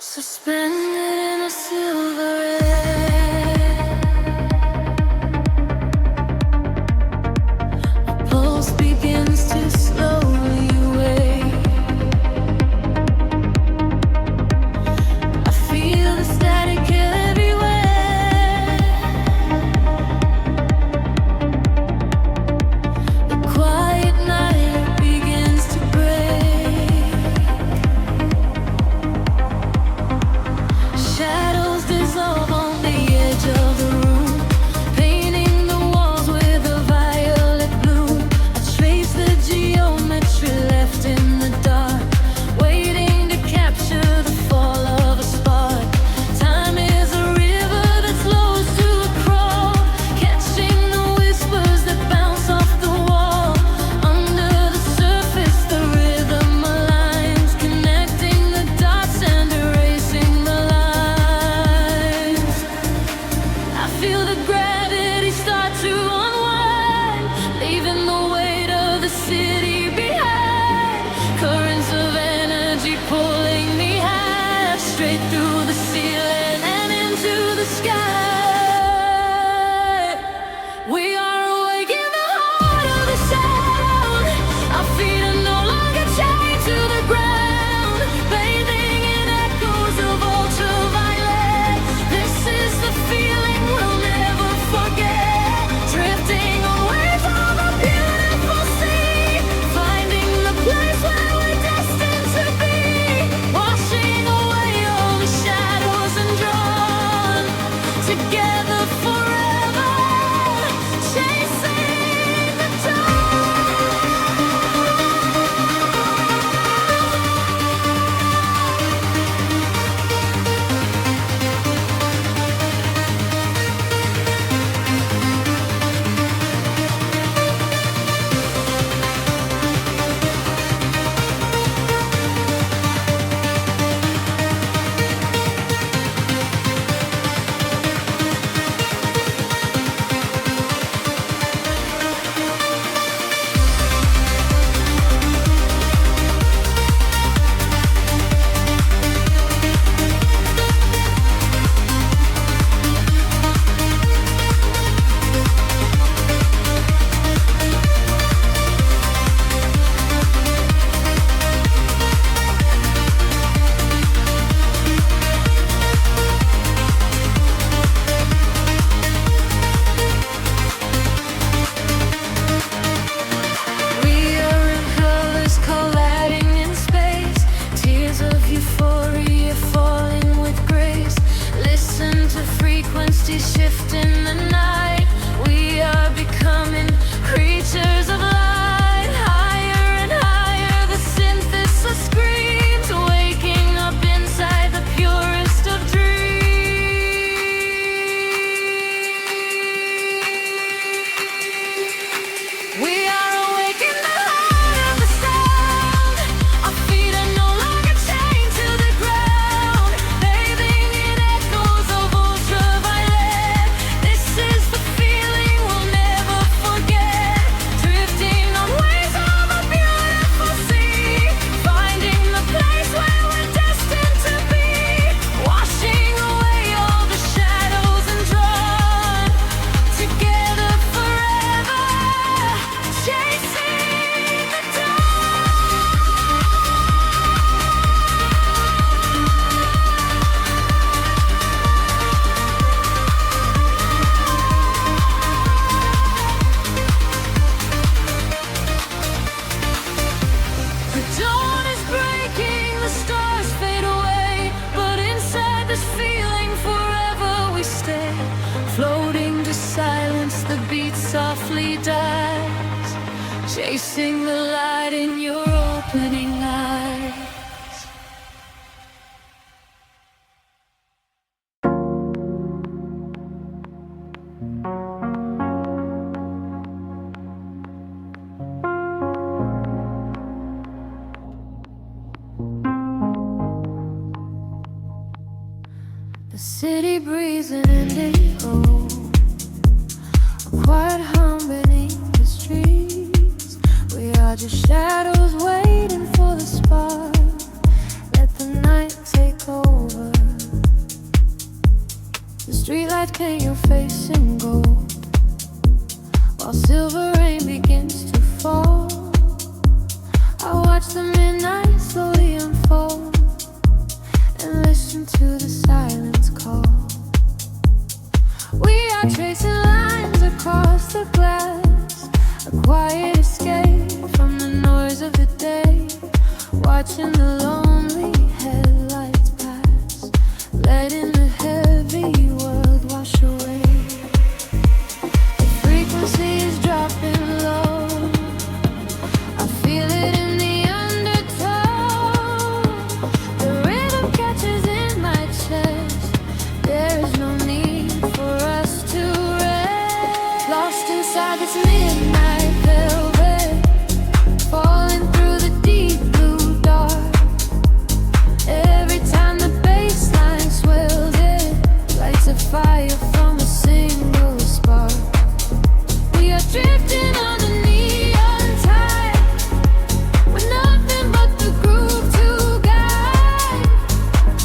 Suspended in a silver air, my pulse begins to slowly wake. I feel the static everywhere. The quiet night begins to break. Shadows dissolve on the edge of the room, painting the walls with a violet bloom. I trace the geometry left in the dark, waiting to capture the fall of a spark. Time is a river that slows to a crawl, catching the whispers that bounce off the wall. Under the surface, the rhythm aligns, connecting the dots and erasing the lines. I feel the gravity start to unwind, leaving the weight of the city behind. Currents of energy pulling me high, straight through the ceiling and into the sky. We are awake in the heart of the sound. Our feet are no longer chained to the ground, bathing in echoes of ultraviolet. This is the feeling we'll never forget, drifting away from a beautiful sea, finding the place where we're destined to be, washing away all the shadows and drawn together forever, chasing the dawn. We are in colors colliding in space, tears of euphoria falling with grace. Listen to frequencies shift in the night. We are becoming creatures of light. Higher and higher, the synthesis screams, waking up inside the purest of dreams. We are awake in the heart of the sound. Our feet are no longer chained to the ground, bathing in echoes of ultraviolet. This is the feeling we'll never forget, drifting on waves of a beautiful sea, finding the place where we're destined to be, washing away all the shadows and drawn together forever, chasing the dawn. The dawn is breaking, the stars fade away, but inside this feeling forever we stay, floating to silence, the beat softly dies, chasing the light in your opening eyes. The city breathes an indigo, a quiet hum beneath the streets. We are just shadows waiting for the spark. Let the night take over. paint your face in gold while silver rain begins to fall. I watch the midnight slowly unfold and listen to the silence call. We are tracing lines across the glass, a quiet escape from the noise of the day, watching the lonely headlights pass, letting the heavy world wash away. The frequency is dropping low, I feel it in the undertow. The rhythm catches in my chest, there is no need for us to rest. Lost inside this midnight velvet, falling through the deep blue dark. Every time the bass line swells, it lights a fire from a single spark. We are drifting on the neon tide, with nothing but the groove to guide.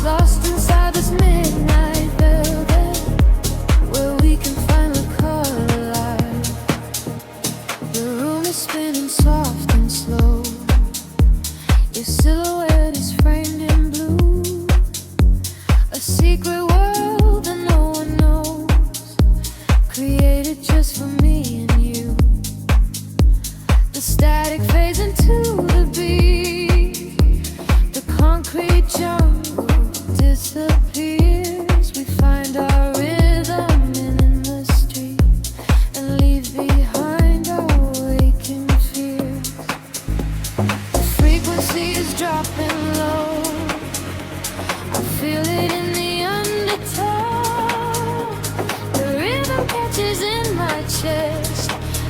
Lost inside this midnight velvet, where we can finally collide. The room is spinning soft and slow, your silhouette is framed in blue, a secret world that no one knows, created just for me and you. The static fades into the beat, the concrete jungle disappears. We find our rhythm in the street and leave behind our waking fears. The frequency is dropping low, I feel it in the undertow. The rhythm catches in my chest,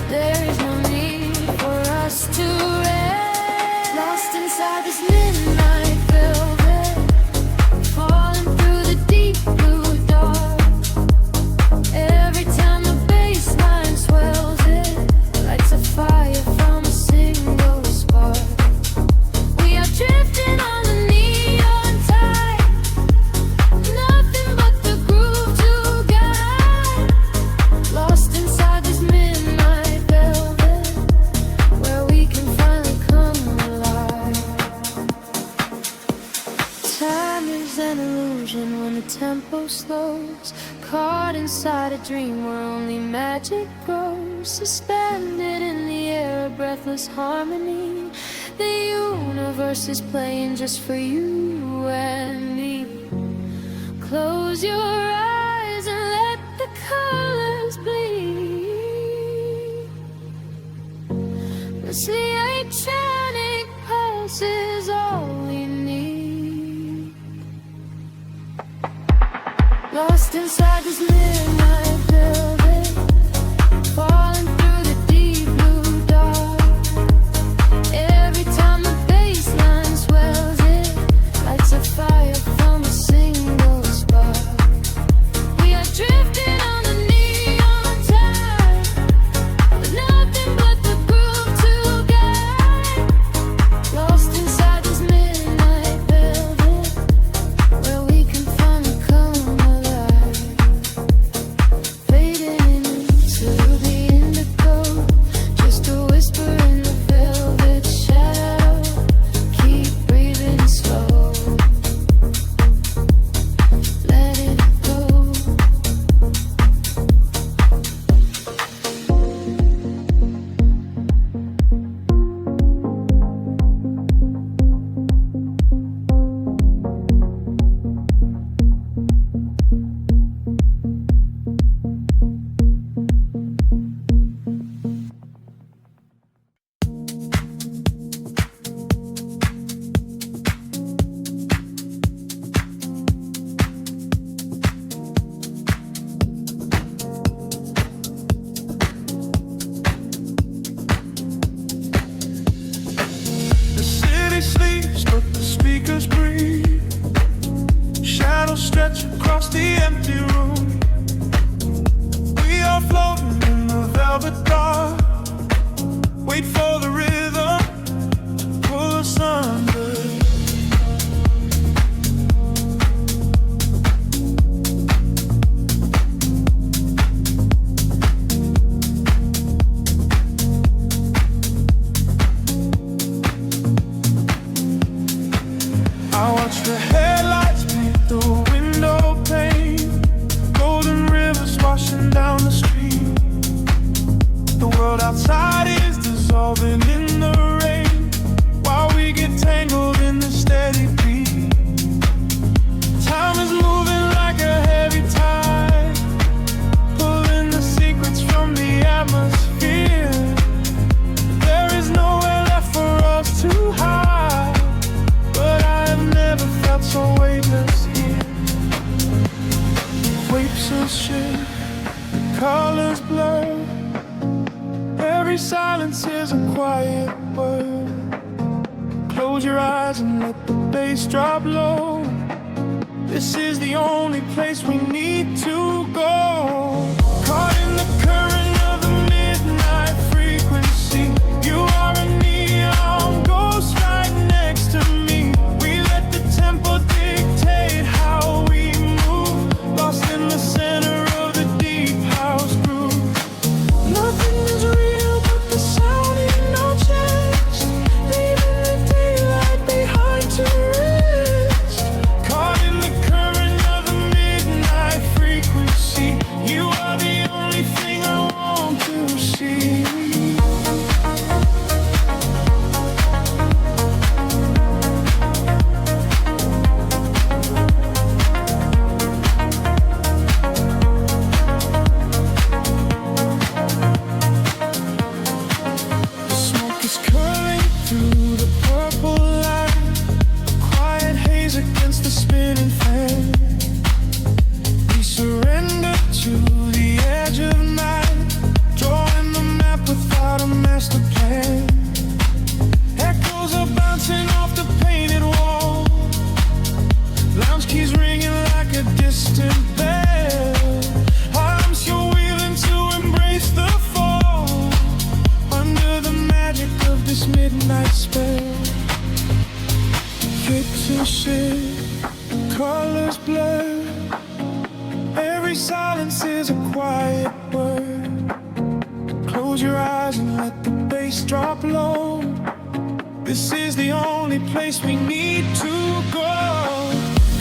there is no need for us to rest. Lost inside this midnight velvet, falling through the deep blue dark. Every time the bass line swells, it lights a fire from a single spark. We are drifting on the neon tide, nothing but the groove to guide. Lost inside this midnight velvet, where we can finally come alive. Time is an illusion when the tempo slows, caught inside a dream where only magic grows. Suspended in the air, a breathless harmony. The universe is playing just for you and me. Close your eyes and let the colors bleed. This electronic pulse is all we need. Lost inside this midnight velvet, falling through the deep blue dark. Every time the bass line swells, it lights a fire from a single spark. We are drifting on the neon tide, with nothing but the groove to guide. Lost inside this midnight velvet, where we can finally come alive. watch the headlights paint the window pane, golden rivers washing down the street. The world outside is dissolving in the rain, while we get tangled in the steady beat. Time is moving like a heavy tide, pulling the secrets from the atmosphere. There is nowhere left for us to hide, but I have never felt so weightless here. Waves of shit, colors blur, every silence is a quiet word. Close your eyes and let the bass drop low. This is the only place we need to go. Caught in the current of the midnight frequency. You are a neon ghost right next to me. We let the tempo dictate how we move, lost in the center of the deep house groove. Nothing is real but the sound in our chest, leaving the daylight behind to rest. Caught in the current of the midnight frequency. You are the only thing I want to see. The smoke is curling through the purple light, quiet haze against the spinning fan. We surrender to the edge of night, drawing the map without a master plan. Echoes are bouncing off the painted wall, lounge keys ringing like a distant bell. Arms you're wheeling to embrace the fall, under the magic of this midnight spell. Picture shit, colors blur, every silence is a quiet word. Close your eyes and let the bass drop low. This is the only place we need to go.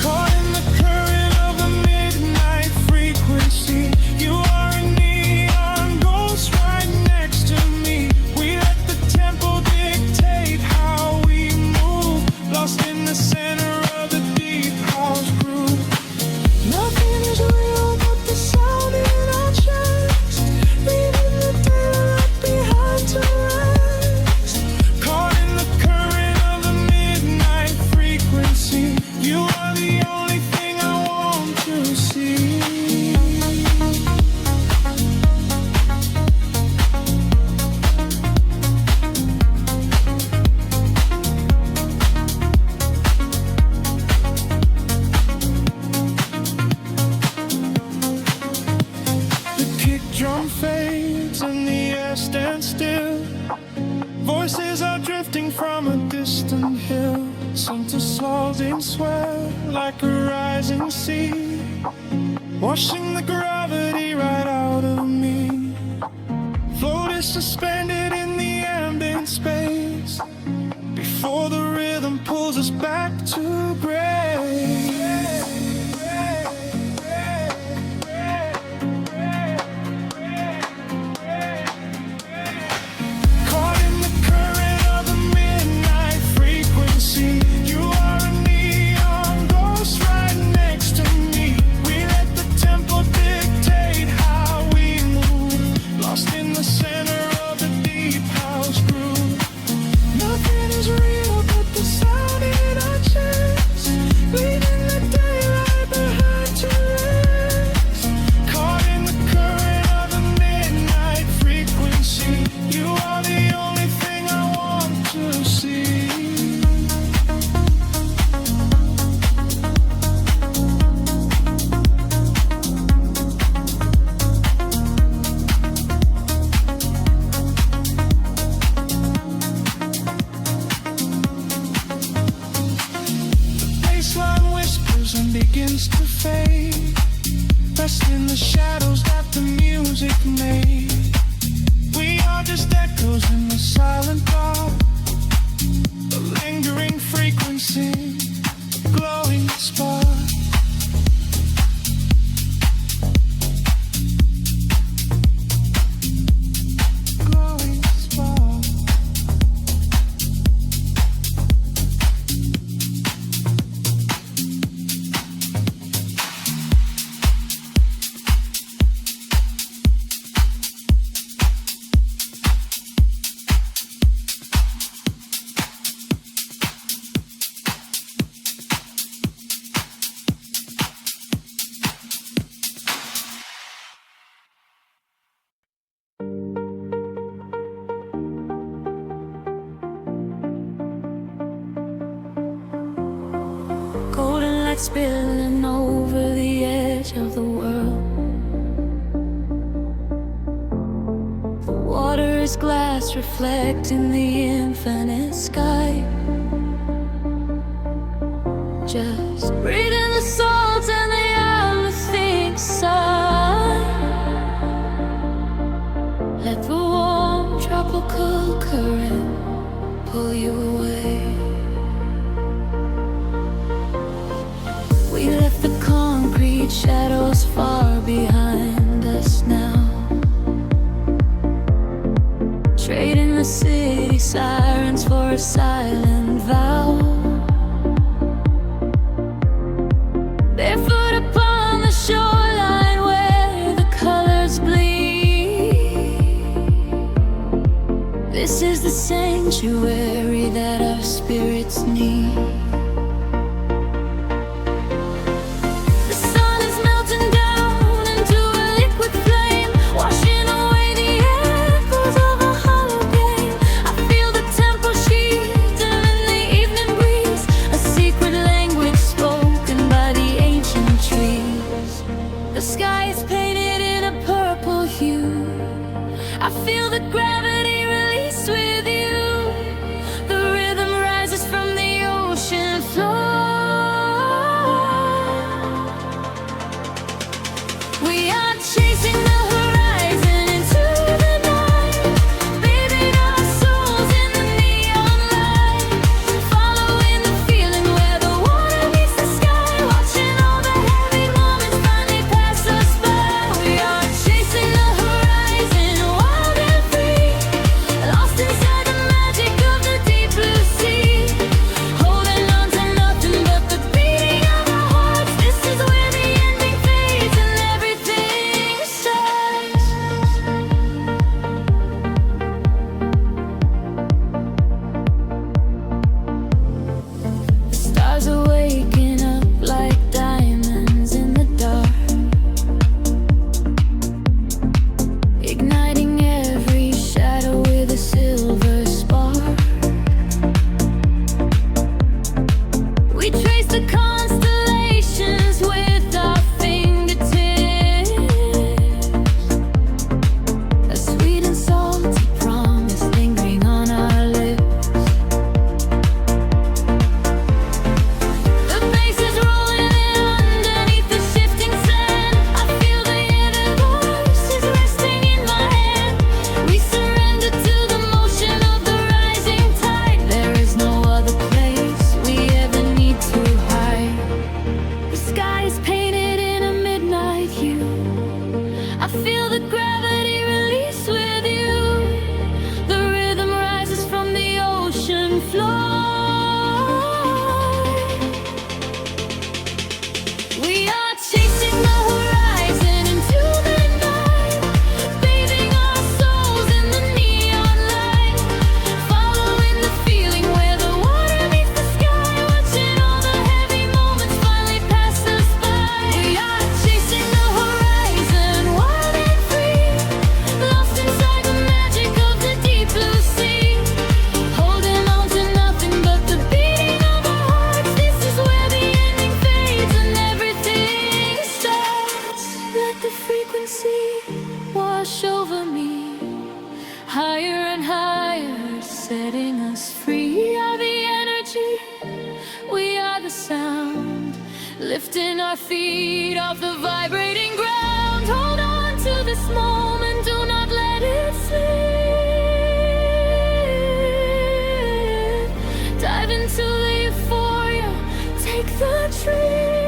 Caught in the current of the midnight frequency. You are a neon ghost right next to me. We let the tempo dictate how we move, lost in the center of the deep house groove. Nothing is real but the sound in our chest, leaving the daylight behind to rest. Caught in the current of the midnight frequency. You are the only thing I want to see. The kick drum fades and the air stands still. Voices are drifting from a distant hill, some to sliding swell like a rising sea, washing the gravity right out of me. Floated suspended in the ambient space, before the rhythm pulls us back to gray. Caught in the current of the midnight frequency. You are a neon ghost right next to me. We let the tempo dictate how we move, lost in the center of the deep house groove. Nothing is real but the sound in our chest, leaving the daylight behind to rest. Caught in the current of the midnight frequency. You are the only thing I want to see. Baseline whispers and begins to fade, rest in the shadows that the music made. We are just echoes in the silent dark, a lingering frequency, spot. Glowing spot. Golden light spilling over the edge of the world. The water is glass reflecting the infinite sky. Just breathing the salt and the everything sigh. Let the warm tropical current pull you away. We left the concrete shadows far behind us now, trading the city sirens for a silent vow. Barefoot upon the shoreline where the colors bleed. This is the sanctuary that our spirits need. I feel the gravity release with you. The rhythm rises from the ocean floor. We are chasing the horizon into the night, bathing our souls in the neon light, following the feeling where the water meets the sky, watching all the heavy moments finally pass us by. We are chasing the horizon, wild and free, lost inside the magic of the deep blue sea, holding on to nothing but the beating of our hearts. This is where the ending fades and everything starts. The stars are waking up like diamonds in the dark, igniting every shadow with a silver spark. We trace the constellations with our fingertips, a sweet and salty promise lingering on our lips. The bass is rolling in underneath the shifting sand. I feel the inner voices resting in my hand. We surrender to the motion of the rising tide. There is no other place we ever need to hide. The sky is painted in a midnight hue. I feel the gravity release with you. The rhythm rises from the ocean floor. We are chasing the horizon into the night, bathing our souls in the neon light, following the feeling where the water meets the sky, watching all the heavy moments finally pass us by. We are chasing the horizon, wild and free, lost inside the magic of the deep blue sea, holding on to nothing but the beating of our hearts. This is where the ending fades and everything starts. Let the frequency wash over me, higher and higher, setting us free. We are the energy, we are the sound, lifting our feet off the vibrating ground. Hold on to this moment, do not let it slip. Dive into the euphoria, take the tree.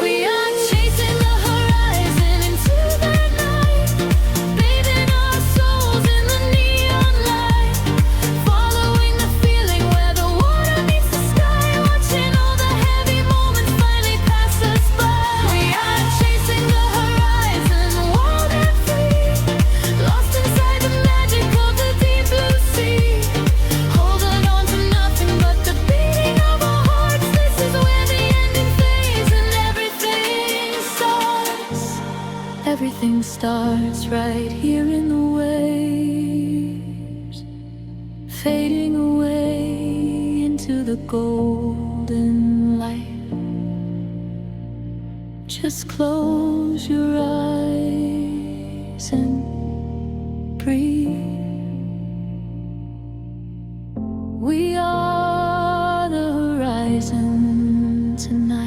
We are chasing the horizon into the night, bathing our souls in the neon light, following the feeling where the water meets the sky, watching all the heavy moments finally pass us by. We are chasing the horizon, wild and free, lost inside the magic of the deep blue sea, holding on to nothing but the beating of our hearts. This is where the ending fades and everything starts. Everything starts right here in the waves, fading away into the golden light. Just close your eyes and breathe. We are the horizon tonight.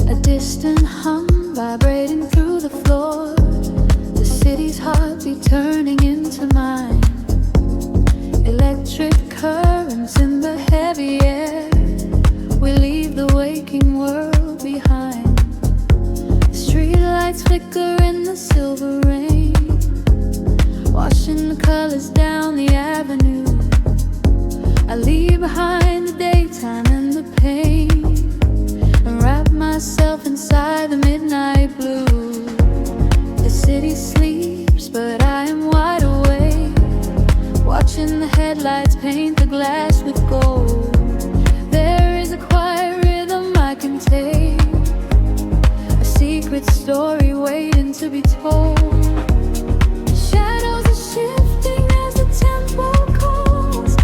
A distant hum vibrating through the floor, the city's heartbeat turning into mine. Electric currents in the heavy air, we leave the waking world behind. The streetlights flicker in the silver rain, washing the colors down the avenue. I leave behind the daytime and the pain, and wrap myself inside the midnight blue. The city sleeps, but I am wide awake, watching the headlights paint the glass with gold. There is a quiet rhythm I can take, a secret story waiting to be told. Shadows are shifting as the tempo calls,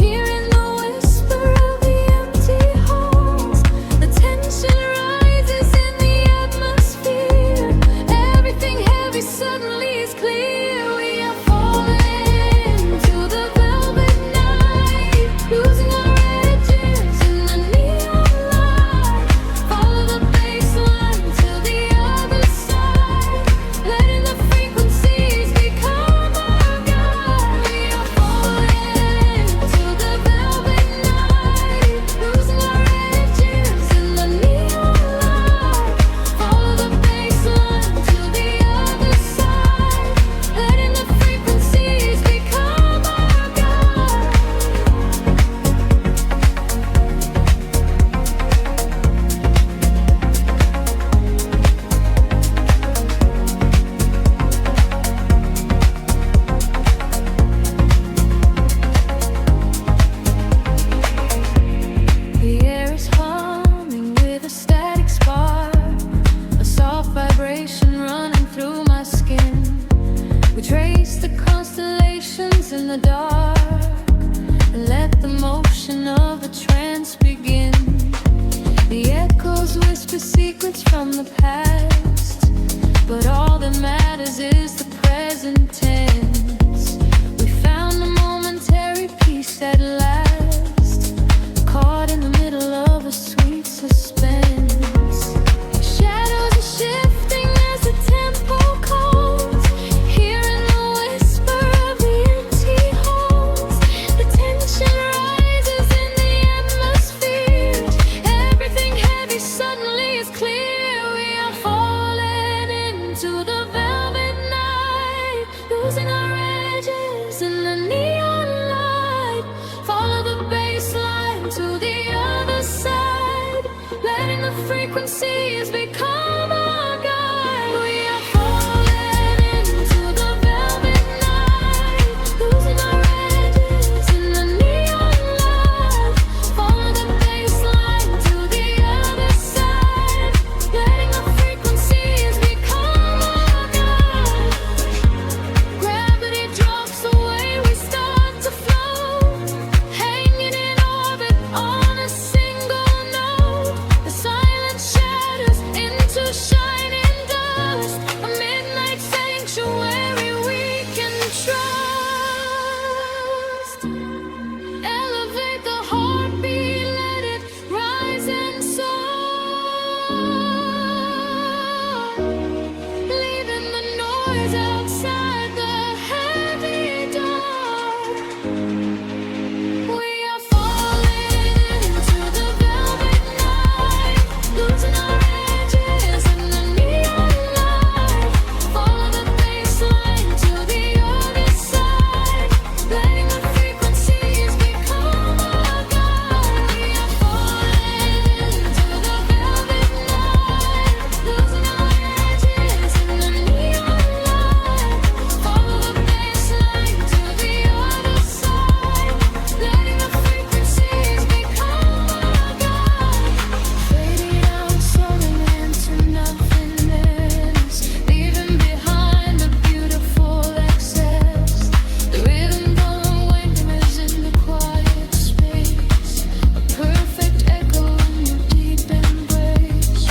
hearing the whisper of the empty halls. The tension rises in the atmosphere, everything heavy suddenly is clear. We are falling to the velvet night, losing our edges in the neon light. Follow the bass line to the other side, letting the frequencies become our guide. We are falling to the velvet night, losing our edges in the neon light. Follow the bass line to the other side, letting the frequencies become our guide. The air is humming with a static spark, a soft vibration running through my skin. We trace the constellations in the dark and let the motion of the trance begin. The echoes whisper secrets from the past, but all that matters is the present tense. We found a momentary peace at last, caught in the middle of a sweet suspense. Shadows are shifting as the tempo calls, hearing the whisper of the empty halls. The tension rises in the atmosphere, everything heavy suddenly is clear. We are falling into the velvet night, losing our edges in the neon light. Follow the bass line to the other side, letting the frequencies become our guide. We are falling into the velvet night, losing our edges in the neon light. Follow the bass line to the other side, letting the frequencies become our guide. Gravity drops away, we start to float, hanging in orbit on a single note. The silence shatters into doors outside the heavy dark. We are falling into the velvet night, losing our edges in the neon light. Follow the baseline to the other side, letting the frequencies become our guide. We are falling into the velvet night, losing our edges in the neon light. Follow the baseline to the other side, letting the frequencies become our guide. Fading out, soaring into nothingness, leaving behind the beautiful excess. The rhythm don't wings in the quiet space, a perfect echo in your deep embrace.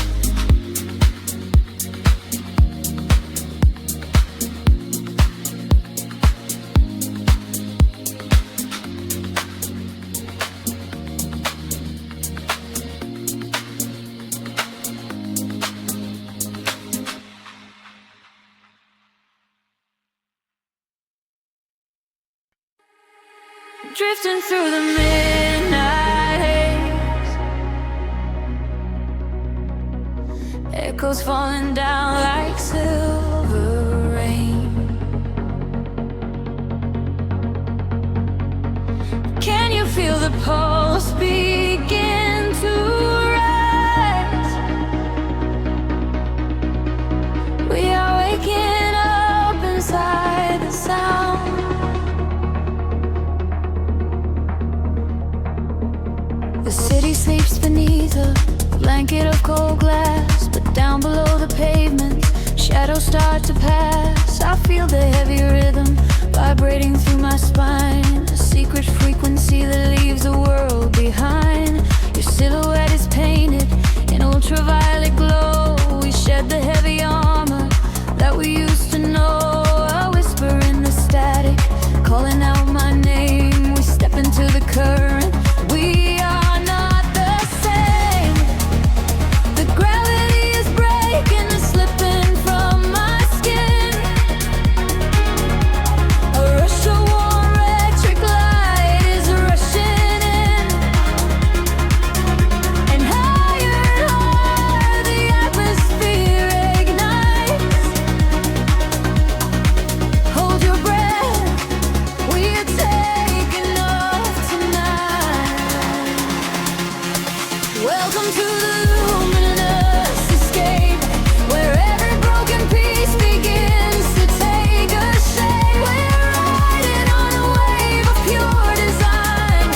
Drifting through the midnight haze, echoes falling down like silver rain. Can you feel the pulse begin to rise? We are waking up inside the sound. The city sleeps beneath a blanket of cold glass, but down below the pavement, shadows start to pass. I feel the heavy rhythm vibrating through my spine, a secret frequency that leaves the world behind. Your silhouette is painted in ultraviolet glow. We shed the heavy armor that we used to know. I whisper in the static, calling out my name. We step into the current. We are not the same. The gravity is breaking and slipping from my skin. A rush of warm electric light is rushing in, and higher the atmosphere ignites. Hold your breath, we are taking off tonight. Welcome to the luminous escape, where every broken piece begins to take a shape. We're riding on a wave of pure design,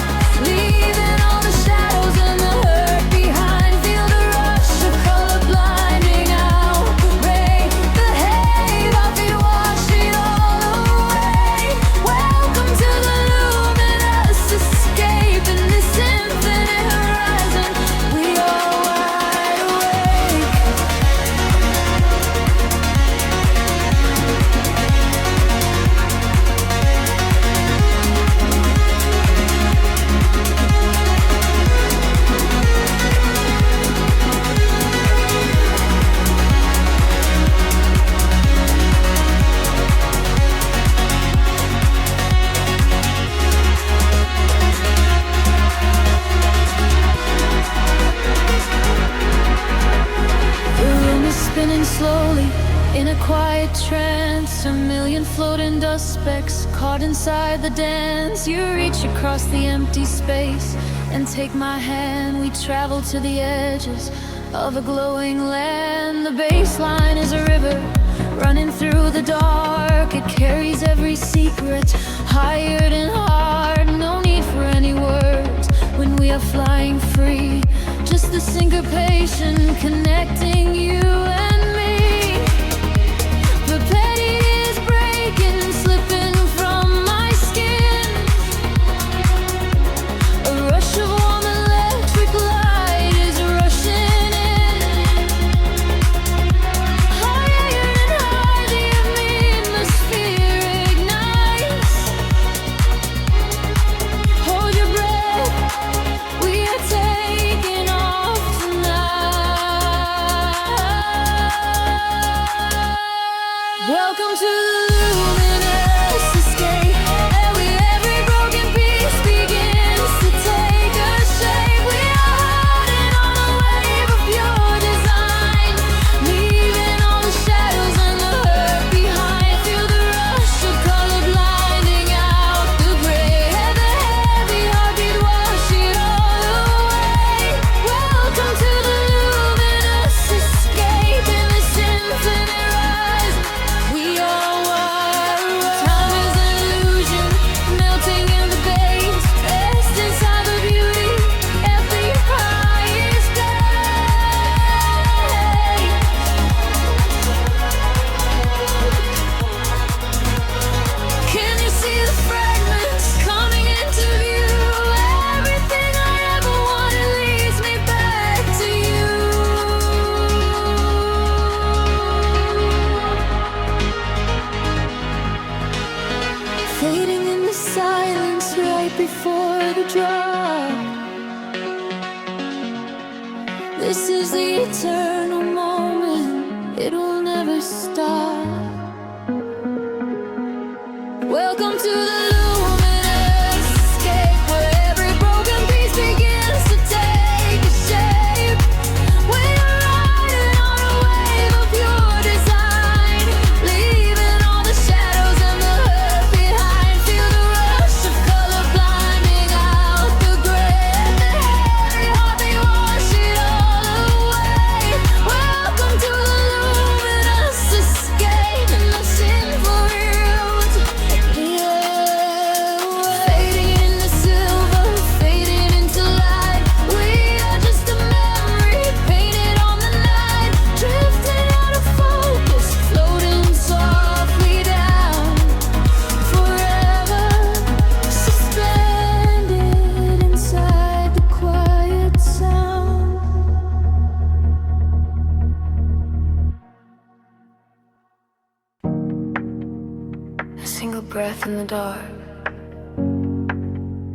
leaving all the shadows and the hurt behind. Feel the rush of color blinding out the rain. The haze, our feet wash it all away. Welcome to the luminous escape, in this infinite horizon. We are wide awake. The room is spinning slowly in a quiet trance. A million floating dust specks caught inside the dance. You reach across the empty space and take my hand. We travel to the edges of a glowing land. The baseline is a river running through the dark. It carries every secret, hired and hard. No need for any words when we are flying free. Just the syncopation connecting you and me. The petty is breaking and slipping from my skin. A rush of warm electric light is rushing in. Higher and higher the atmosphere ignites. Hold your breath, we are taking off tonight. Welcome to the luminous escape. Every broken piece begins to take a shape. We are riding on a wave of pure design, leaving all the shadows and the hurt behind. Feel the rush of color blinding out the gray, and the heavy heartbeat wash it all away. Welcome to the luminous escape. In this infinite rise, we are one. Time is an illusion, melting in the veins, rest inside the beauty at the highest place. Can you see the fragments coming into view? Everything I ever wanted leads me back to you. Fading in the silence right before the drop. This is the eternal moment, it will never stop. Welcome to the luminous escape, where every broken piece begins to take a shape. We are riding on a wave of pure design, leaving all the shadows and the hurt behind. Feel the rush of color blinding out the gray, and the heavy heartbeat wash it all away. Welcome to the luminous escape, and the sinful route. Fading into silver, fading into light. We are just a memory painted on the night, drifting out of focus, floating softly down, forever suspended inside the quiet sound. A single breath in the dark.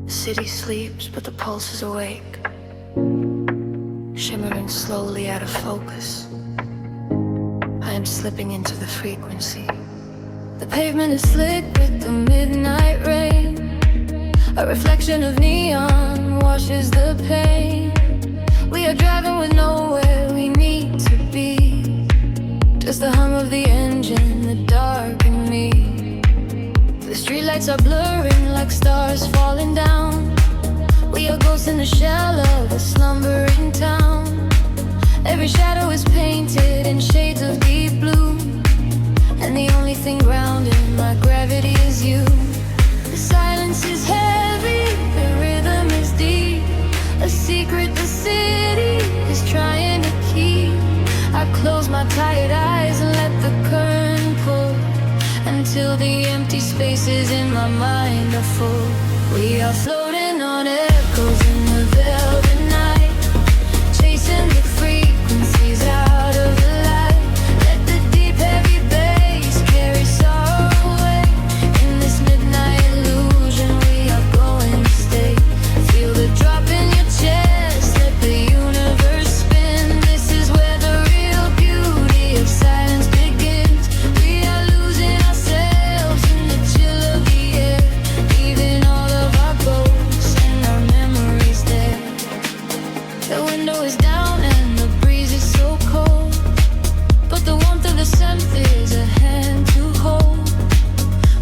The city sleeps, but the pulse is awake, shimmering slowly out of focus. I am slipping into the frequency. The pavement is slick with the midnight rain. A reflection of neon washes the pain. We are driving with nowhere we need to be, just the hum of the engine, the dark and me. The streetlights are blurring like stars falling down. We are ghosts in the shell of a slumbering town. Every shadow is painted in shades of deep blue, and the only thing grounding my gravity is you. The silence is heavy, the rhythm is deep, a secret the city is trying to keep. I close my tired eyes and let the current pull, until the empty spaces in my mind are full. We are floating on echoes in the velvet night, chasing the frequencies out of the light. Let the deep heavy bass carry sorrow away. In this midnight illusion we are going to stay. Feel the drop in your chest, let the universe spin. This is where the real beauty of silence begins. We are losing ourselves in the chill of the air, leaving all of our ghosts and our memories there. The window is down and the breeze is so cold, but the warmth of the scent is a hand to hold.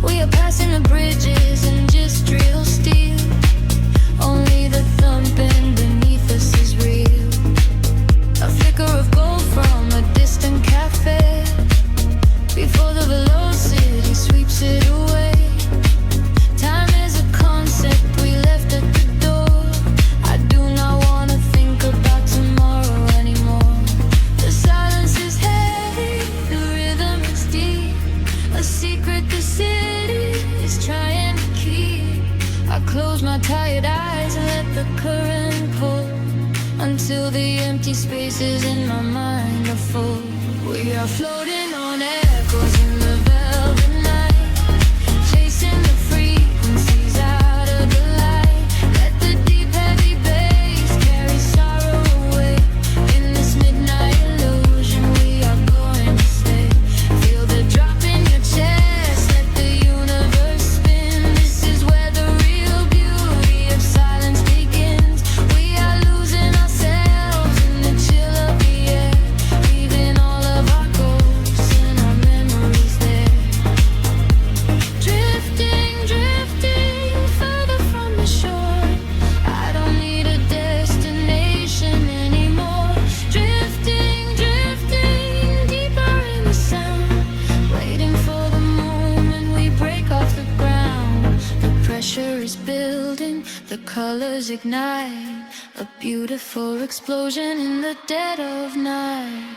We are passing the bridges and just real steel, only the thumping beneath us is real. A flicker of gold from a distant cafe, before the velocity sweeps it away. Time is a concept we left at the door. I do not want to think about tomorrow anymore. The silence is heavy, the rhythm is deep, a secret the city is trying to keep. I close my tired eyes and let the current pull, until the empty spaces in my mind are full. We are floating on echoes in the velvet night, chasing the frequencies out of the light. Let the deep heavy bass carry sorrow away. In this midnight illusion we are going to stay. Feel the drop in your chest. building, the colors ignite, a beautiful explosion in the dead of night.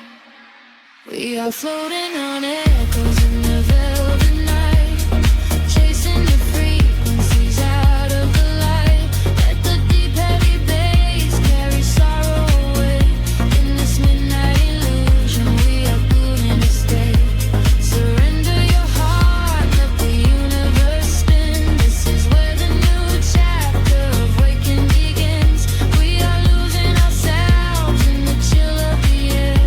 We are floating on echoes in the velvet night, chasing the frequencies out of the light. Let the deep heavy bass carry sorrow away. In this midnight illusion we are glued to stay. Surrender your heart, let the universe spin. This is where the new chapter of waking begins. We are losing ourselves in the chill of the air,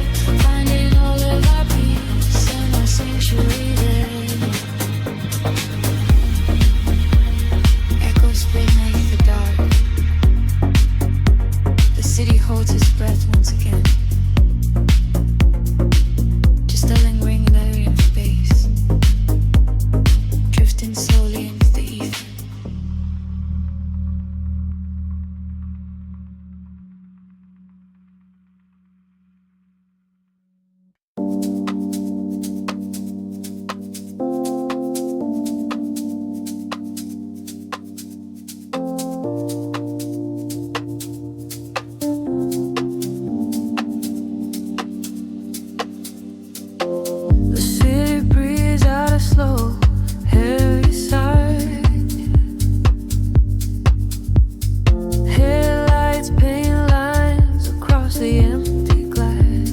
finding all of our peace and our sanctuary there. Echoes beneath the dark. The city holds its breath once again. Just a lingering layer of bass, drifting slowly into the ether. The city breathes out a slow, heavy sigh. Headlights paint lines across the empty glass.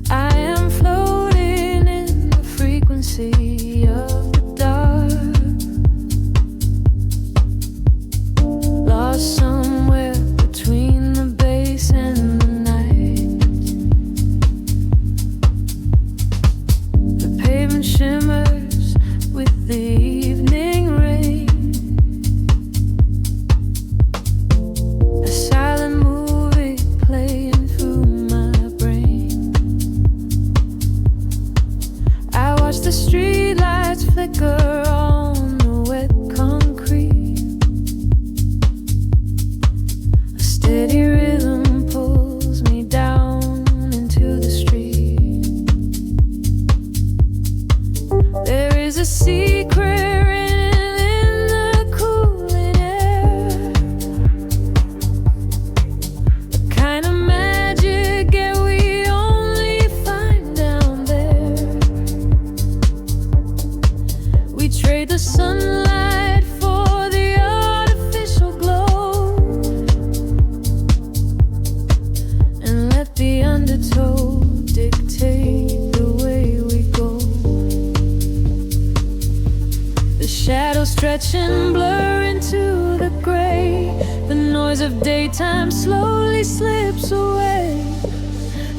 I am floating in the frequency of the dark, lost somewhere between the bass and the night. The pavement shimmers with the evening rain. A silent movie playing through my brain. I watch the streetlights flicker on the wet concrete. A steady rhythm pulls me down into the street. There is a secret written in the cooling air, a kind of magic that we only find down there. We trade the sunlight for the artificial glow, and let the undertow dictate the way we go. The shadows stretch and blur into the gray. The noise of daytime slowly slips away.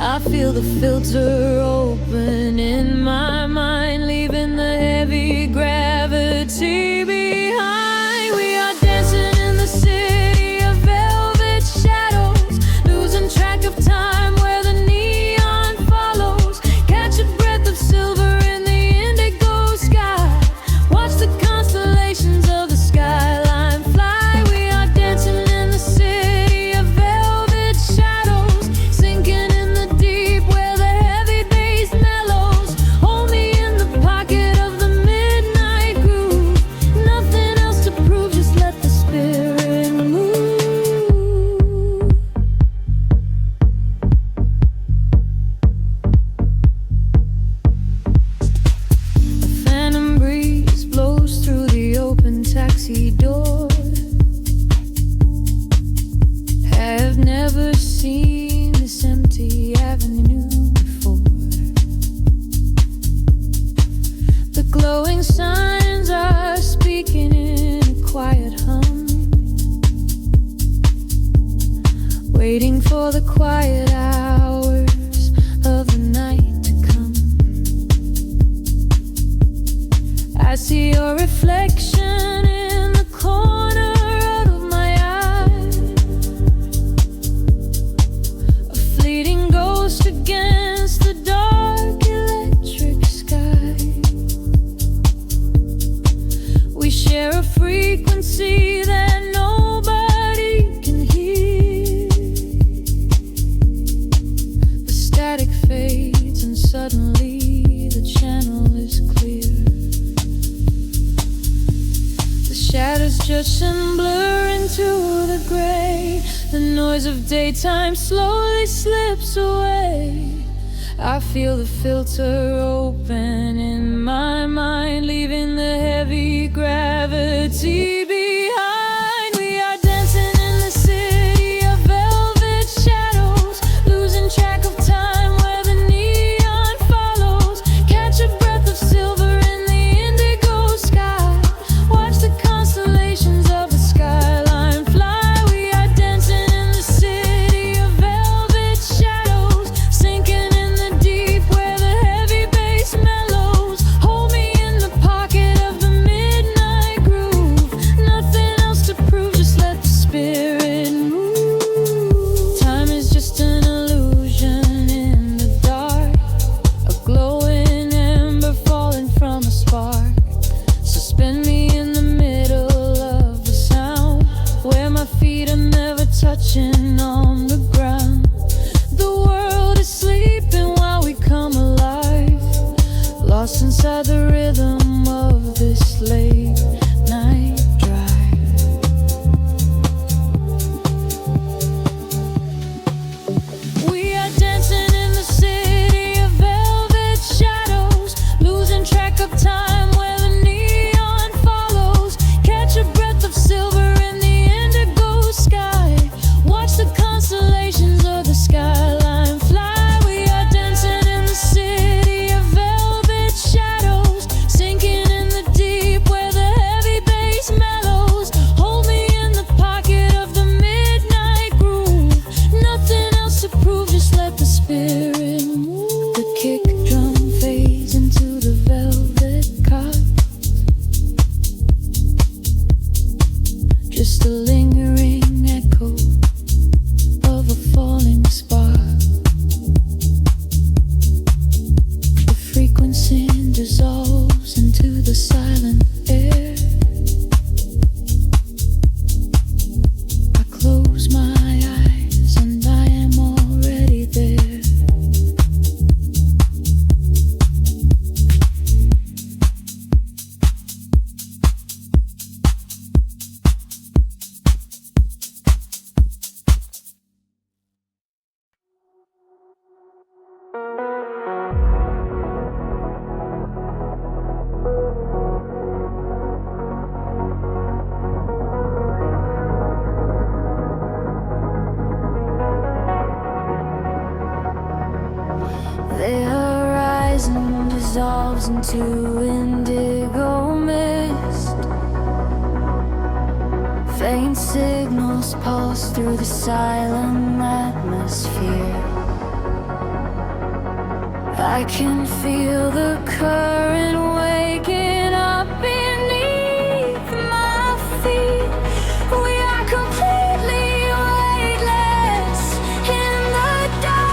I feel the filter open in my mind, leaving the heavy gravity behind. We are dancing in the city of velvet shadows, losing track of time where the neon follows. Catch a breath of silver in the indigo sky. Watch the constellations of the skyline fly. We are dancing in the city of velvet shadows, sinking in the deep where the heavy bass mellows. Hold me in the pocket of the midnight groove. Nothing else to prove, just let the spirit move. A phantom breeze blows through the open taxi door. Have never seen this empty avenue before. The glowing signs are speaking in a quiet hum, waiting for the quiet hours of the night to come. I see your reflection in the corner of my eye, a fleeting ghost against the dark electric sky. We share a frequency that nobody can hear. The static fades and suddenly the channel is clear. congestion blur into the gray. The noise of daytime slowly slips away. I feel the filter open in my mind, leaving the heavy gravity behind. We are dancing in the city of velvet shadows, losing track of time where the neon follows. Catch a breath of silver in the indigo sky. Watch the constellations of the skyline fly. We are dancing in the city of velvet shadows, sinking in the deep where the heavy bass mellows. Hold me in the pocket of the midnight groove. Nothing else to prove, just let the spirit move. Time is just an illusion in the dark, a glowing ember falling from a spark. Suspend me in the middle of the sound, where my feet are never touching on the ground. The world is sleeping while we come alive, lost inside the rhythm of this late night drive. We are dancing in the city of velvet shadows, losing track of time where the neon follows. Catch a breath of silver in the indigo sky. Watch the constellations of the skyline fly. We are dancing in the city of velvet shadows, sinking in the deep where the heavy bass mellows. Hold me in the pocket of the midnight groove. Nothing else to prove, just let the spirit move. The kick drum fades into the velvet cot, just a lingering echo of a falling spark. The frequency dissolves into the silent air. I close my eyes and I am already there. The horizon dissolves into indigo mist. Faint signals pulse through the silent atmosphere. I can feel the current waking up beneath my feet. We are completely weightless in the dark.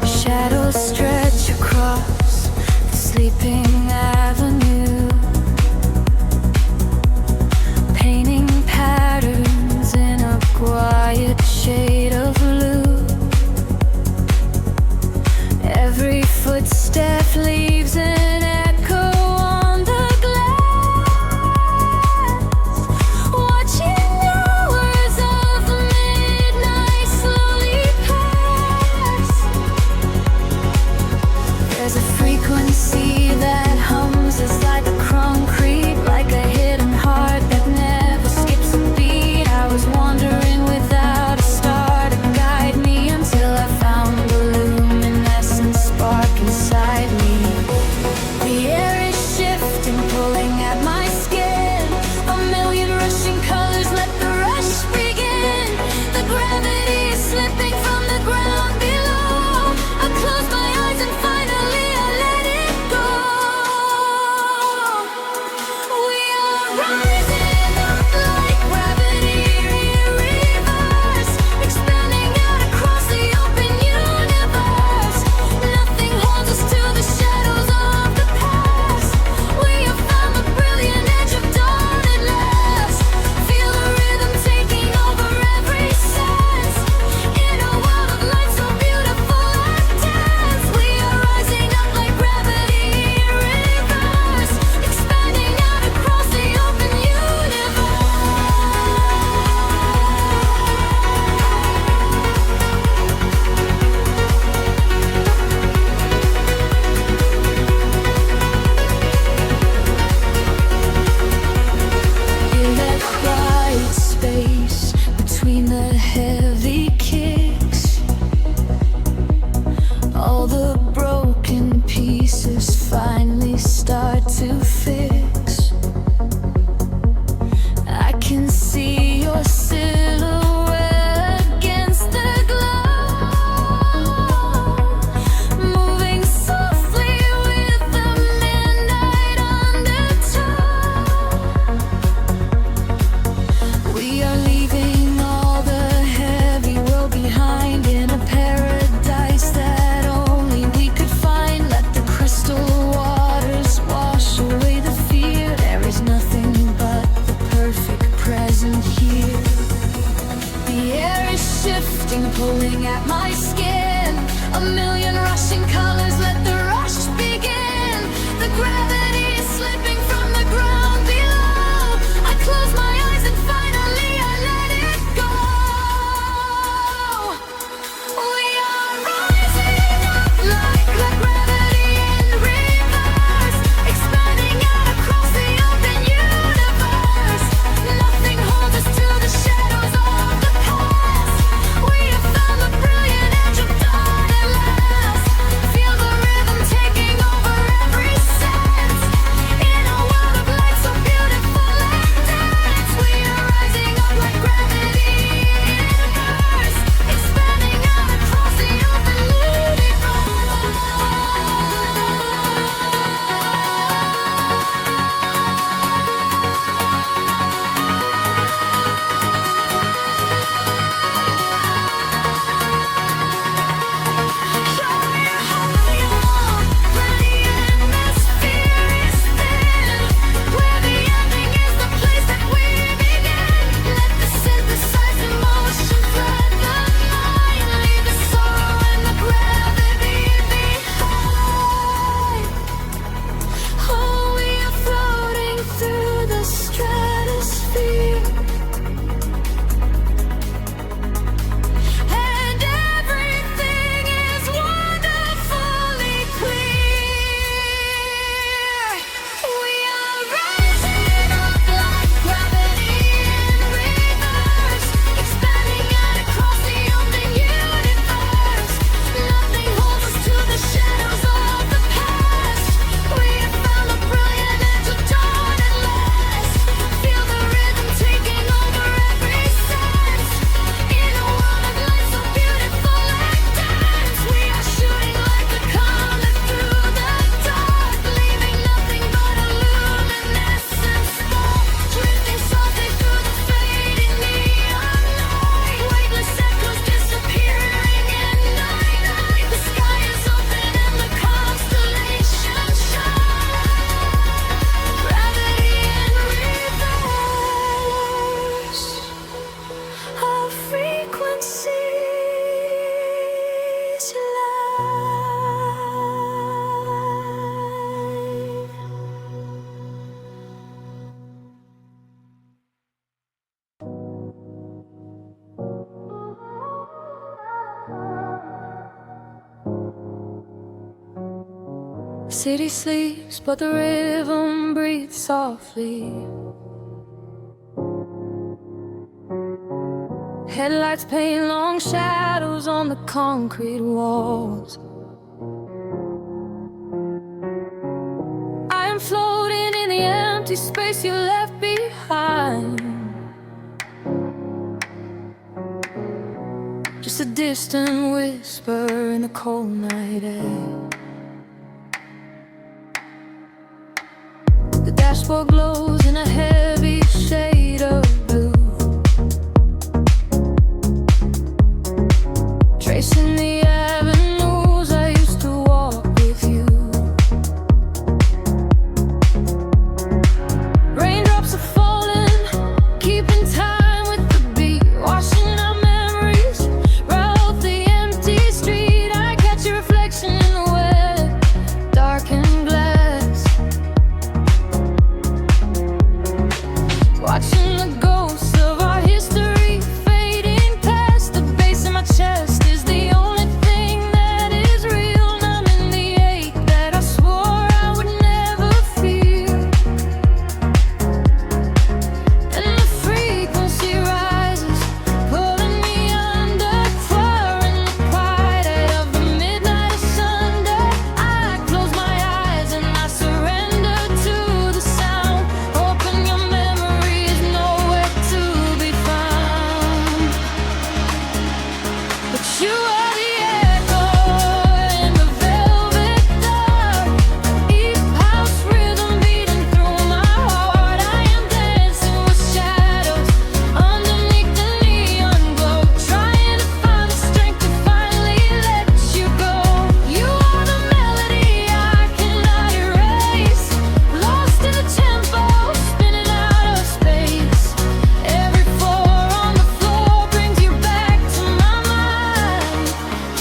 Shadows stretch across the sleeping avenue, painting patterns in a quiet shade of blue. Every footstep leaves an echo on the glass, watching hours of midnight slowly pass. There's a frequency that City sleeps, but the rhythm breathes softly. Headlights paint long shadows on the concrete walls. I am floating in the empty space you left behind. Just a distant whisper in the cold night air. The dashboard glows in a heavy shade of blue, tracing the avenues I used to walk with you. Raindrops are falling, keeping time with the beat, washing our memories right off the empty street. I catch your reflection in the wet, darkened glass, watching the ghosts of our history fading past. The bass in my chest is the only thing that is real, numbing the ache that I swore I would never feel. And the frequency rises, pulling me under, fire in the quiet of the midnight of Sunday. I close my eyes and I surrender to the sound, hoping your memory is nowhere to be found. But you are the echo in the velvet dark, East House rhythm beating through my heart. I am dancing with shadows underneath the neon glow, trying to find the strength to finally let you go. You are the melody I cannot erase, lost in the tempo, spinning out of space. Every four on the floor brings you back to my mind.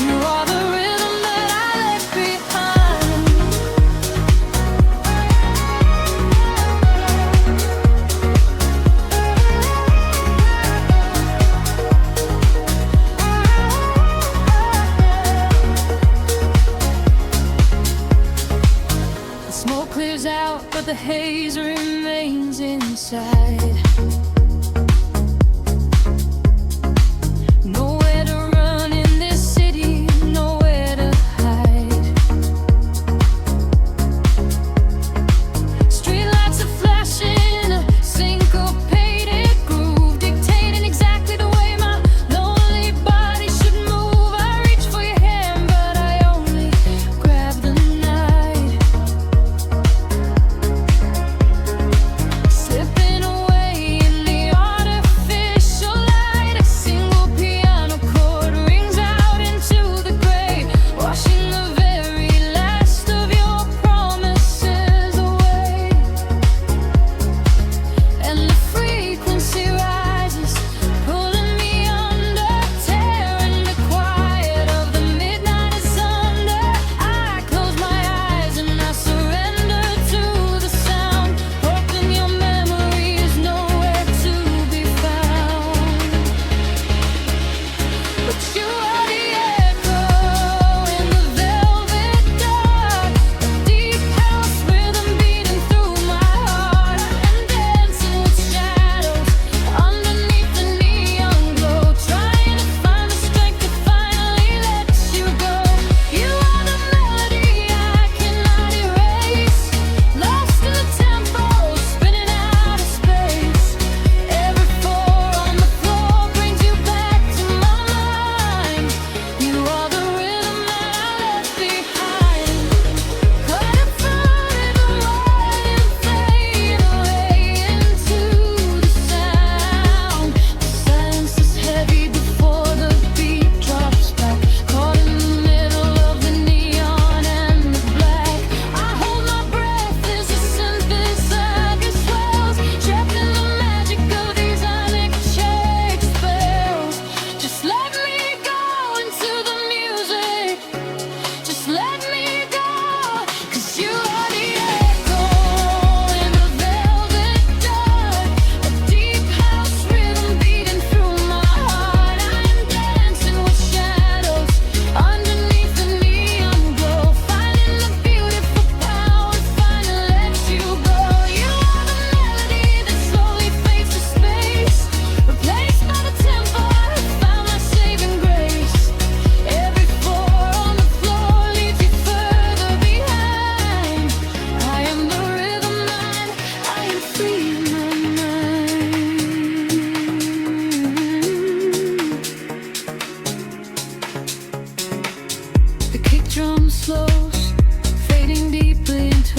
You are the rhythm that I left behind. The smoke clears out, but the haze remains inside. Nowhere to run in this city, nowhere to hide. Streetlights are flashing, a syncopated groove, dictating exactly the way my lonely body should move. I reach for your hand, but I only grab the night, slipping away in the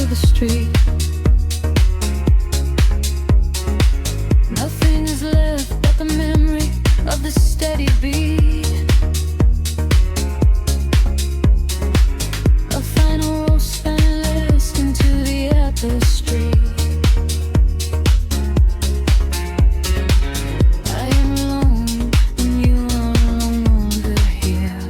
the street. Nothing is left but the memory of the steady beat. A final roll spineless into the tapestry. I am alone and you are no longer here.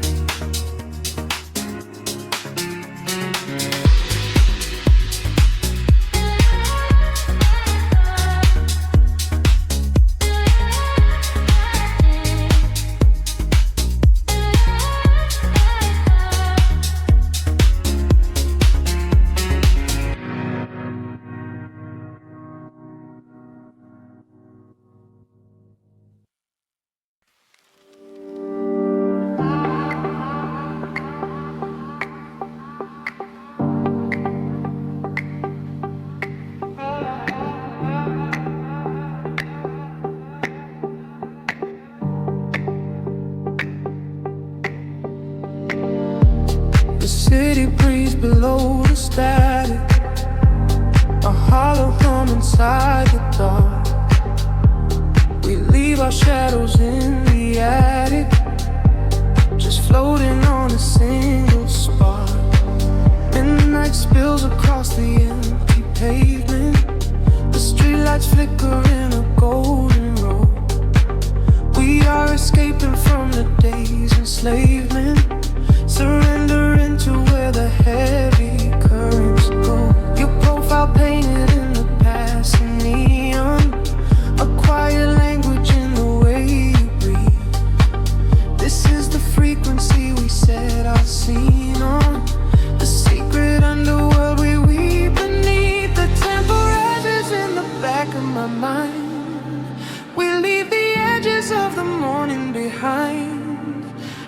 The city breeze below the static, a hollow hum inside the dark. We leave our shadows in the attic, just floating on a single spark. Midnight spills across the empty pavement, the streetlights flicker in a golden row. We are escaping from the day's enslavement, surrendering to where the heavy currents go. Your profile painted in the passing neon, a quiet language in the way you breathe. This is the frequency we set our scene on, the secret underworld we weave beneath. The temple rises in the back of my mind. We leave the edges of the morning behind.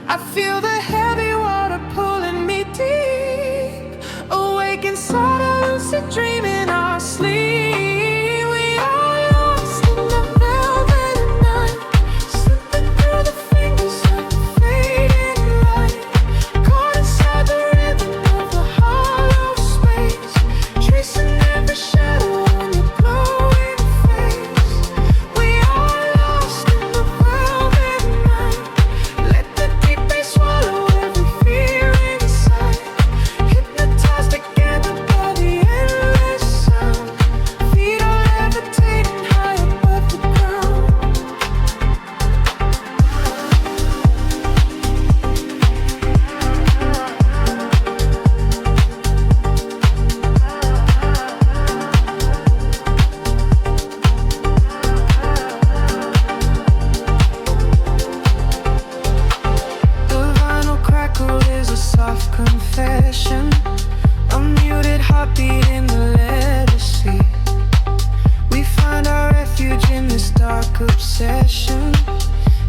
I feel the heavy water pulling me deep, awake inside a lucid dream in our sleep. We are lost in the velvet night, slipping through the fingers of the fading light, caught inside the rhythm of the hollow space, tracing every shadow on your glowing face. We are lost in the velvet night. Let the deep bass swallow every fear inside, hypnotized together by the endless sound. Feet are levitating high above the ground. The vinyl crackle is a soft confession, a muted heartbeat in the leather seat. We find our refuge in this dark obsession,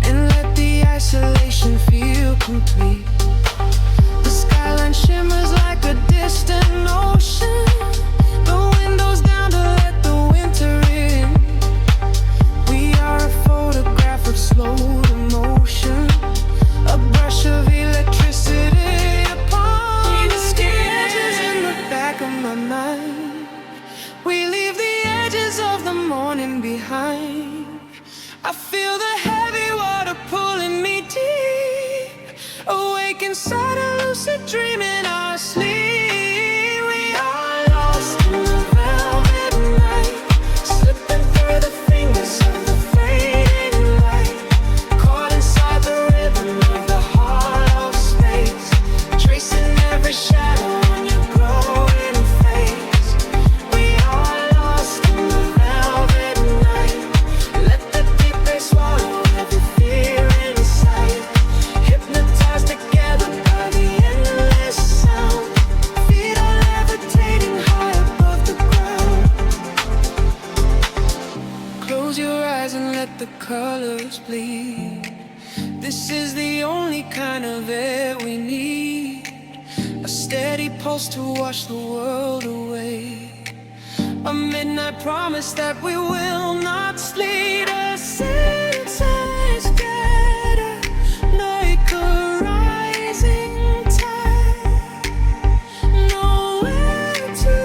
and let the isolation feel complete. The skyline shimmers like a distant ocean, the windows down to let the winter in. We are a photograph of slow emotion, a brush of electricity upon the sketches in the back of my mind. We leave the edges of the morning behind. I feel the heavy water pulling me deep, awake inside a lucid dream in our sleep. We are lost in the velvet night, slipping through the fingers of the fading light, caught inside the rhythm of the hollow space, tracing every shadow on your glowing face. We are lost in the velvet night. Let the deep bass swallow every fear inside, hypnotized together by the endless sound. Feet are levitating high above the ground. Close your eyes and let the colors bleed. This is the only kind of air we need, a steady pulse to wash the world away, a midnight promise that we will not sleep. A sense scatter like a rising tide, nowhere to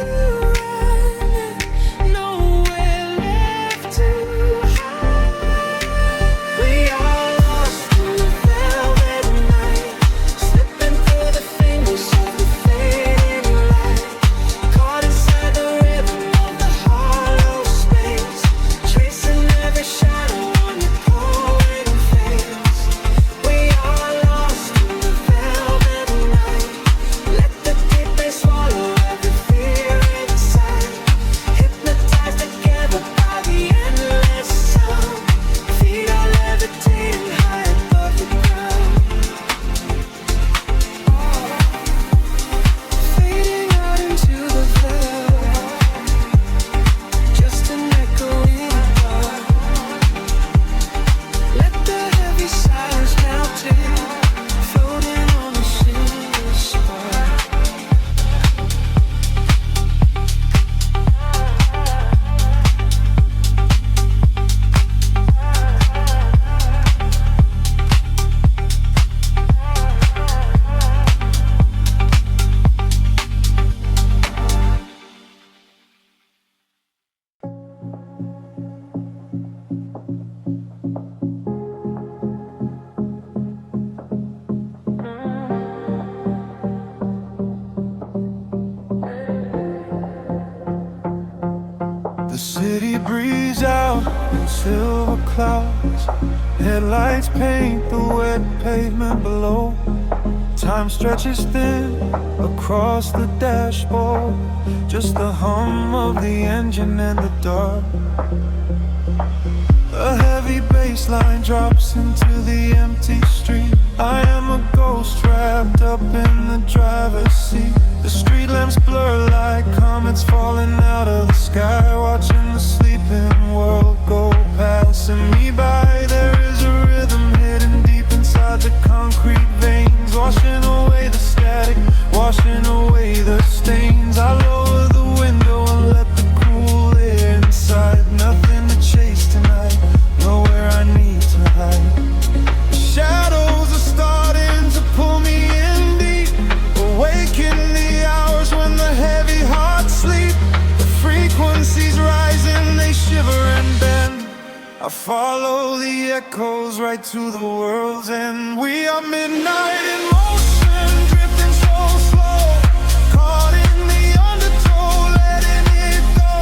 The city breathes out in silver clouds. Headlights paint the wet pavement below. Time stretches thin across the dashboard. Just the hum of the engine and the dark. A heavy bass line drops into the empty street. I am a ghost wrapped up in the driver's seat. The street lamps blur like comets falling out of the sky. Watching the sleeping world go passing me by. There is a rhythm hidden deep inside the concrete veins, washing away the static, washing away the stains. I lower the window and let the cool air inside. Nothing to chase tonight, nowhere I need to hide. The shadows are starting to pull me in deep, awaken the hours when the heavy hearts sleep. The frequencies rising, they shiver and bend. I follow the echoes right to the world's end. We are midnight in motion, drifting so slow, caught in the undertow, letting it go.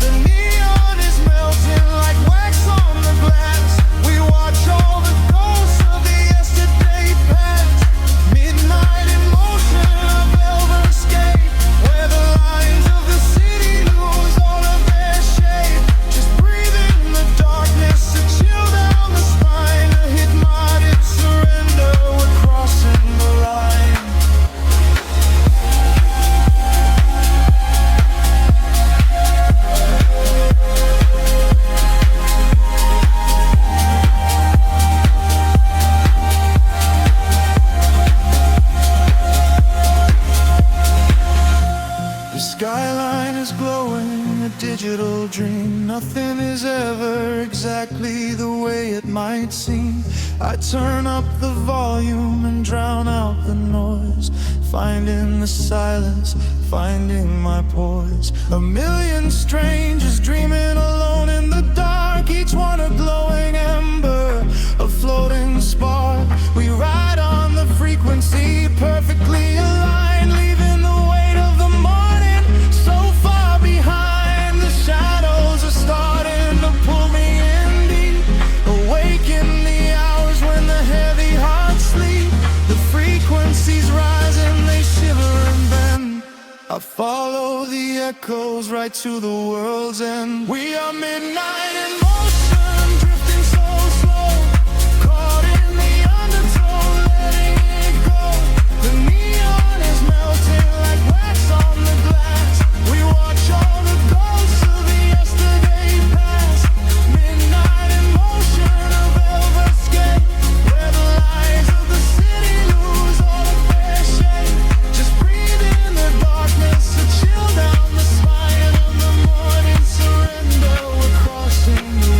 The neon is melting like wax on the glass. We watch all the ghosts of the yesterday past. Midnight in motion, a velvet escape, where the lines of the city lose all of their shape. Just breathe in the darkness, a chill down the spine, a hypnotic surrender. We're crossing the line. The skyline is glowing, a digital dream. Nothing is ever exactly the way it might seem. I turn up the volume and drown out the noise, finding the silence, finding my poise. A million strangers dreaming alone in the dark, each one a glowing ember, a floating spark. We ride on the frequency, perfectly aligned, leaving the weight of the morning so far behind. The shadows are starting to pull me in deep, awaken the hours when the heavy hearts sleep. The frequencies rise and they shiver and bend. I follow the echoes right to the world's end. We are midnight in motion, drifting so slow, caught in the undertow, letting it go. The neon is melting like wax on the glass. We watch all the ghosts of the yesterday past. Midnight in motion, a velvet escape, where the lights of the city lose all of their shape. Just breathe in the darkness, a chill down the spine, and the morning surrender. We're crossing the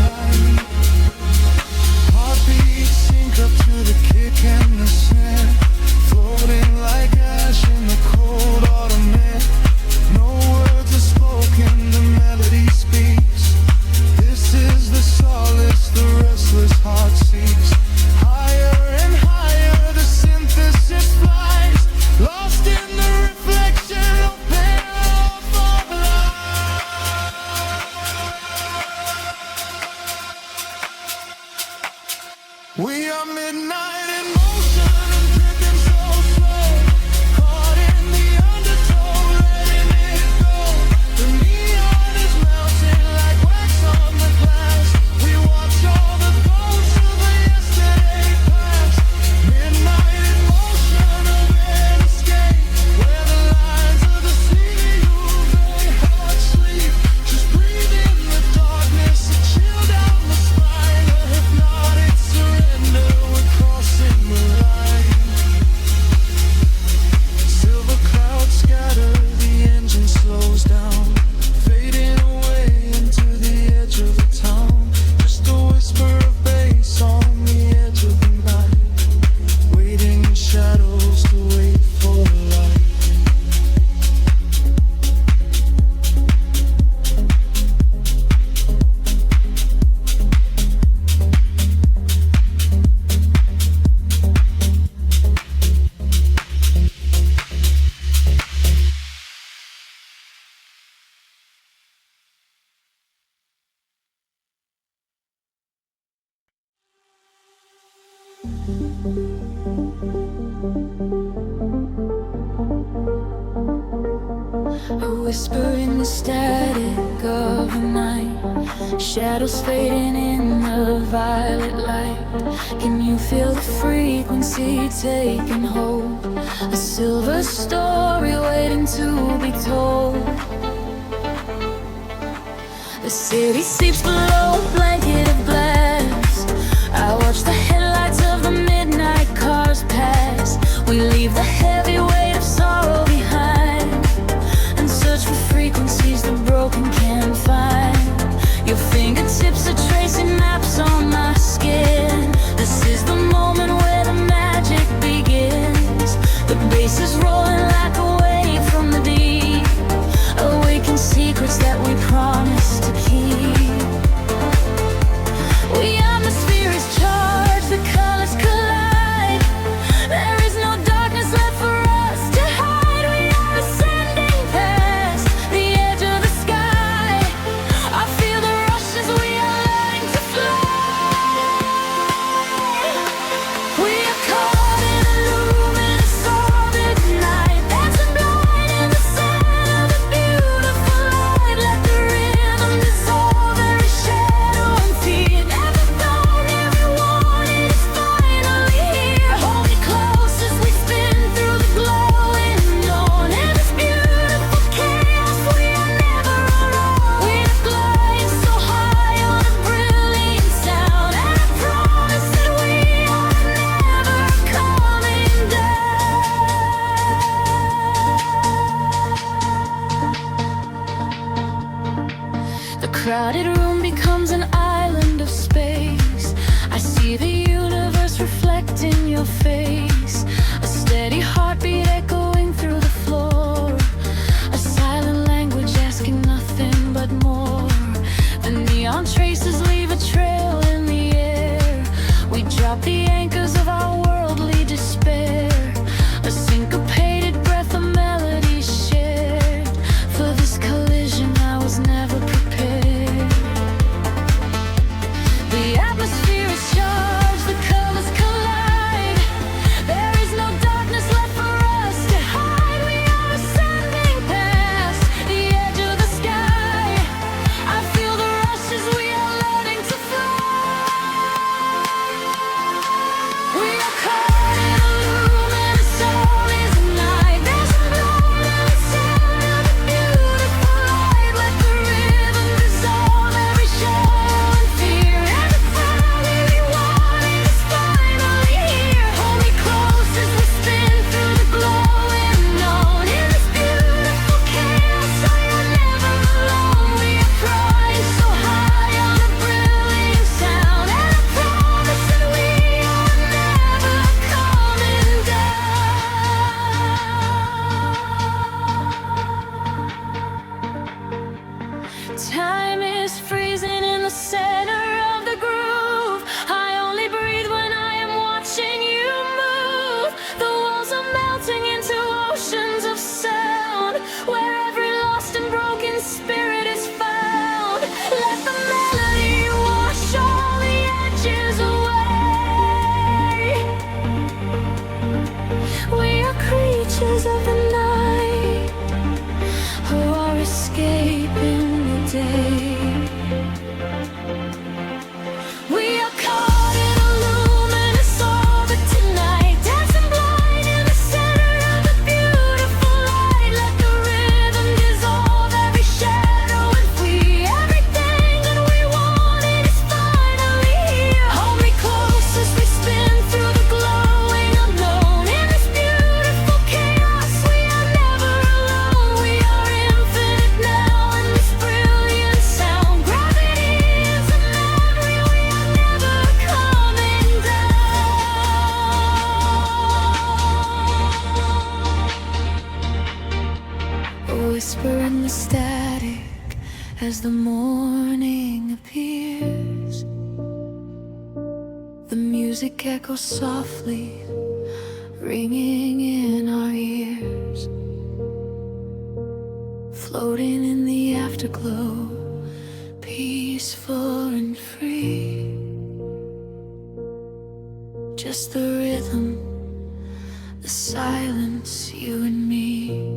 A whisper in the static of the night, shadows fading in the violet light. Can you feel the frequency taking hold? A silver story waiting to be told. The city sleeps below a blanket of glass. I watch the headlights of the midnight cars pass. We leave the heavy weight of sorrow behind and search for frequencies the broken can't find. Your fingertips are tracing maps on my skin. This is the moment where the magic begins. The bass is rolling like a wave from the deep, awaken secrets that we promised to keep. We atmosphere is charged, the colors collide. There is no darkness left for us to hide. We are ascending past the edge of the sky. I feel the rush as we are learning to fly. We are caught in a luminous orbit night, dancing blind in the center of the beautiful light. Let the rhythm dissolve every shadow and fear. Every dawn, every warning is finally here. Hold me close as we spin through the glowing dawn. In this beautiful chaos, we are never alone. We are gliding so high on a brilliant sound, and I promise that we are never coming down. The crowded room becomes an island of space. I see the universe reflecting your face. A steady heartbeat echoing through the floor. A silent language asking nothing but more. The neon traces leave a trail in the air. We drop the anchors of our worldly despair. A syncopated breath of melody shared. For this collision I was never prepared. The atmosphere is charged, the colors collide. There is no darkness left for us to hide. We are ascending past the edge of the sky. I feel the rush as we are learning to fly. We are caught in a luminous always night, dancing blind in the center of the beautiful light. Let the rhythm dissolve every shadow and fear. Every finally warning is finally here. Hold me close as we spin through the glowing dawn. In this beautiful chaos, I am never alone. We are flying so high on a brilliant sound, and I promise that we are never coming down. Time is freezing in the center of the groove. I only breathe when I am watching you move. The walls are melting into oceans of sound, where every lost and broken spirit is found. Let the melody wash all the edges away. We are creatures of the night who are escaping the day. We are caught in a luminous orbit tonight, dancing blind in the center of the beautiful light. Let the rhythm dissolve every shadow and flee. Everything that we wanted is finally here. Hold me close as we spin through the glowing unknown. In this beautiful chaos, we are never alone. We are infinite now in this brilliant sound. Gravity is a memory, we are never coming down. A whisper in the static as the morning appears. The music echoes softly, ringing in our ears. Floating in the afterglow, peaceful and free. just the rhythm, the silence, you and me.